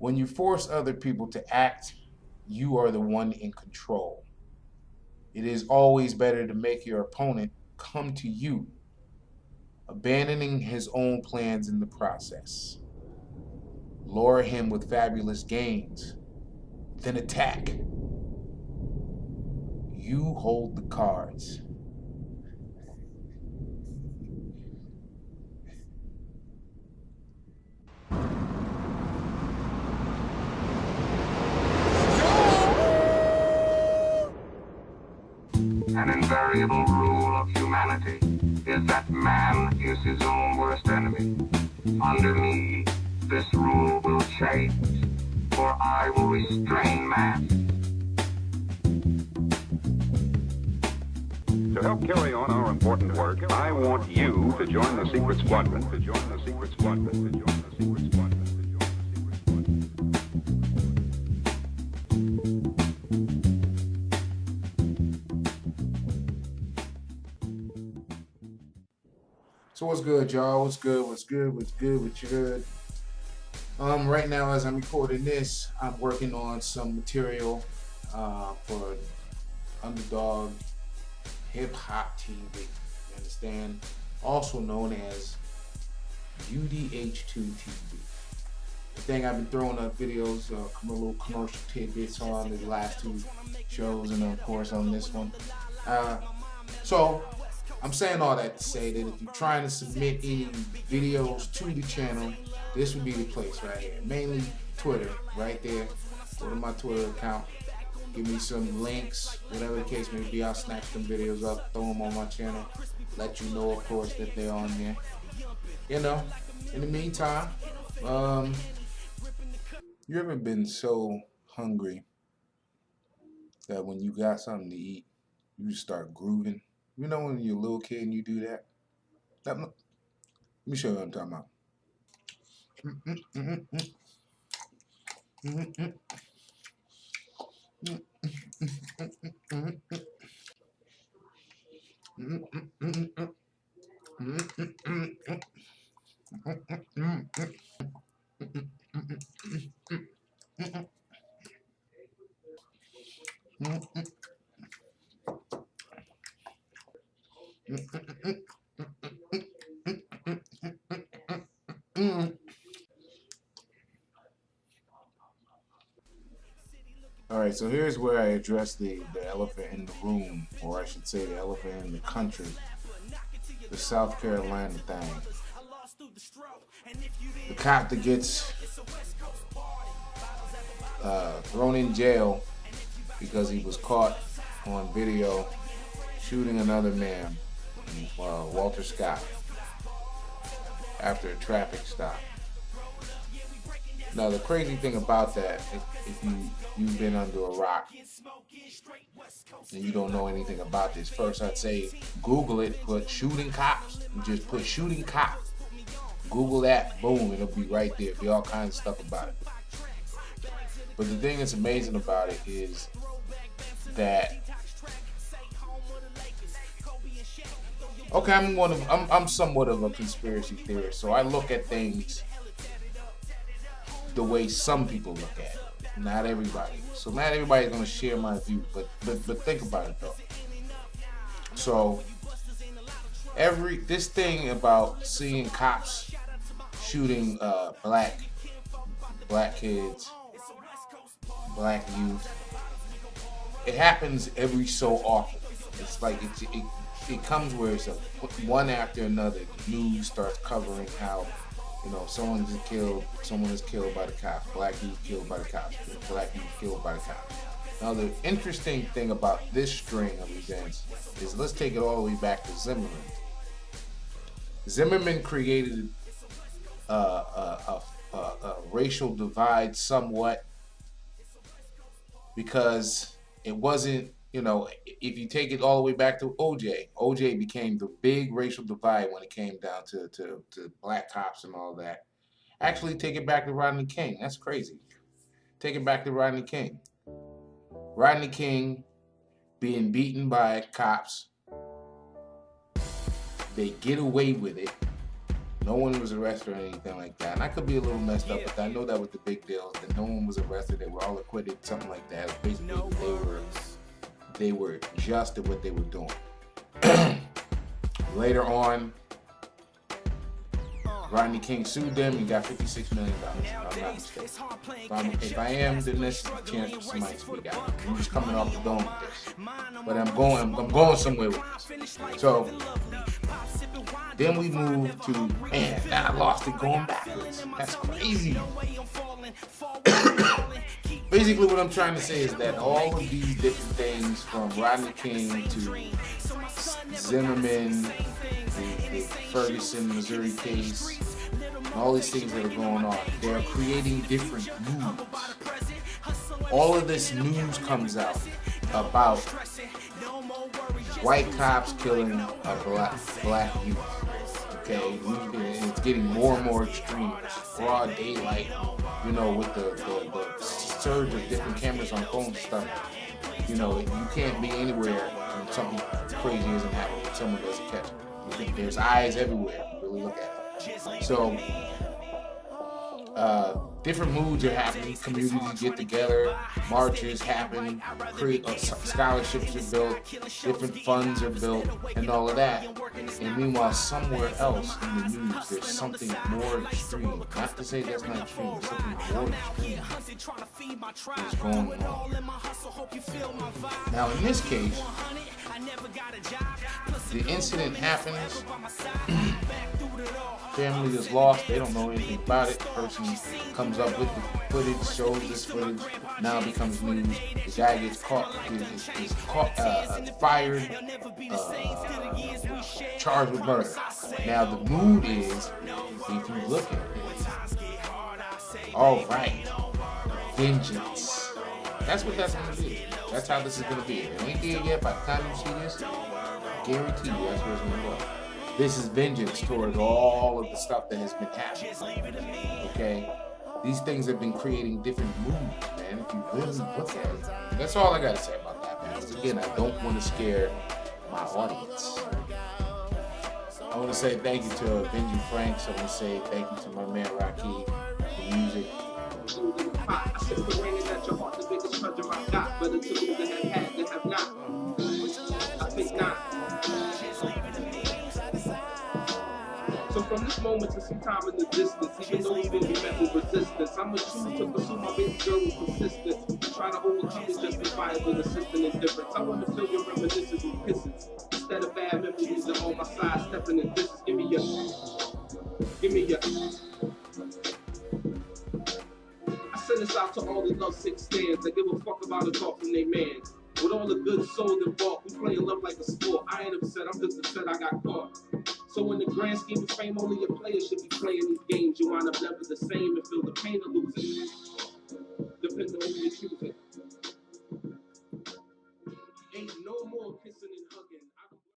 When you force other people to act, you are the one in control. It is always better to make your opponent come to you, abandoning his own plans in the process. Lure him with fabulous gains, then attack. You hold the cards. An invariable rule of humanity is that man is his own worst enemy. Under me, this rule will change, for I will restrain man. To help carry on our important work, I want you to join the secret squadron. So what's good, y'all? What's good? Right now, as I'm recording this, I'm working on some material for Underdog Hip Hop TV. You understand? Also known as UDH2 TV. The thing I've been throwing up videos, little commercial tidbits on the last two shows, and of course on this one. So I'm saying all that to say that if you're trying to submit any videos to the channel, this would be the place right here. Mainly Twitter, right there. Go to my Twitter account. Give me some links, whatever the case may be. I'll snatch them videos up, throw them on my channel. Let you know, of course, that they're on there. You know, in the meantime, you ever been so hungry that when you got something to eat, you just start grooving? You know when you're a little kid and you do that? Let me show you what I'm talking about. Alright, so here's where I address the elephant in the room, or I should say the elephant in the country. The South Carolina thing. The cop that gets thrown in jail because he was caught on video shooting another man, Walter Scott, after a traffic stop. Now the crazy thing about that, if you've been under a rock and you don't know anything about this, first I'd say Google it, put shooting cops, and just put shooting cops. Google that, boom, it'll be right there. Be all kinds of stuff about it. But the thing that's amazing about it is that, okay, I'm somewhat of a conspiracy theorist, so I look at things the way some people look at it, not everybody. So not everybody's gonna share my view, but think about it though. So this thing about seeing cops shooting black kids, black youth, it happens every so often. It's like it comes where it's one after another. The news starts covering how, you know, someone is killed by the cops, black youth killed by the cops, black youth killed by the cops. Now the interesting thing about this string of events is, let's take it all the way back to Zimmerman. Zimmerman created a racial divide somewhat because it wasn't, you know, if you take it all the way back to OJ became the big racial divide when it came down to black cops and all that. Actually, take it back to Rodney King. That's crazy. Take it back to Rodney King. Rodney King being beaten by cops. They get away with it. No one was arrested or anything like that. And I could be a little messed up, but I know that was the big deal. That no one was arrested. They were all acquitted, something like that. Basically, they were just at what they were doing. Later on, Rodney King sued them and got $56 million. I'm not mistaken. If I am, then this is a chance for somebody to speak out. I'm just coming off the dome with this. But I'm going somewhere with this. So then we move to, man, now I lost it going backwards. That's crazy. Basically what I'm trying to say is that all of these different things, from Rodney King to Zimmerman, the Ferguson, Missouri case, and all these things that are going on, they're creating different moods. All of this news comes out about white cops killing a black youth. Okay, it's getting more and more extreme. It's broad daylight, you know, with the surge of different cameras on phones and stuff. You know, you can't be anywhere when something crazy isn't happening, when someone doesn't catch it. There's eyes everywhere if you really look at it. So, different moods are happening. Communities get together, marches happen, scholarships are built, different funds are built, and all of that. And meanwhile, somewhere else in the news, there's something more extreme. Not to say that's not extreme, but something more extreme is going on. Now, in this case, the incident happens. Family is lost. They don't know anything about it. The person comes up with the footage, shows this footage. Now it becomes news. The guy gets caught, is fired, charged with murder. Now the mood is, if you look at it, all right, vengeance. That's what that's going to be. That's how this is going to be. If it ain't there yet, by the time you see this, I guarantee you that's where it's going to go. This is vengeance towards all of the stuff that has been happening. Okay? These things have been creating different moods, man. If you really look at it. That's all I got to say about that, man. Because again, I don't want to scare my audience. I want to say thank you to Benji Franks. I want to say thank you to my man Rocky for music. I said the rain is at your heart, the biggest treasure I got. Better to lose than have had than have not. I think not. So from this moment to some time in the distance, even though it's been met with resistance, I'ma choose to pursue my baby girl with persistence. Try to overcome it just with violent assistant indifference. I wanna feel your reminiscences with kisses. Instead of bad memories and on my side stepping in distance. Give me your. I send this out to all the love sick stands that give a fuck about a talk from they man. With all the good souls involved, we playing love like a sport. I ain't upset, I'm just upset I got caught. So in the grand scheme of fame, only a player should be playing these games. You wind up never the same and feel the pain of losing.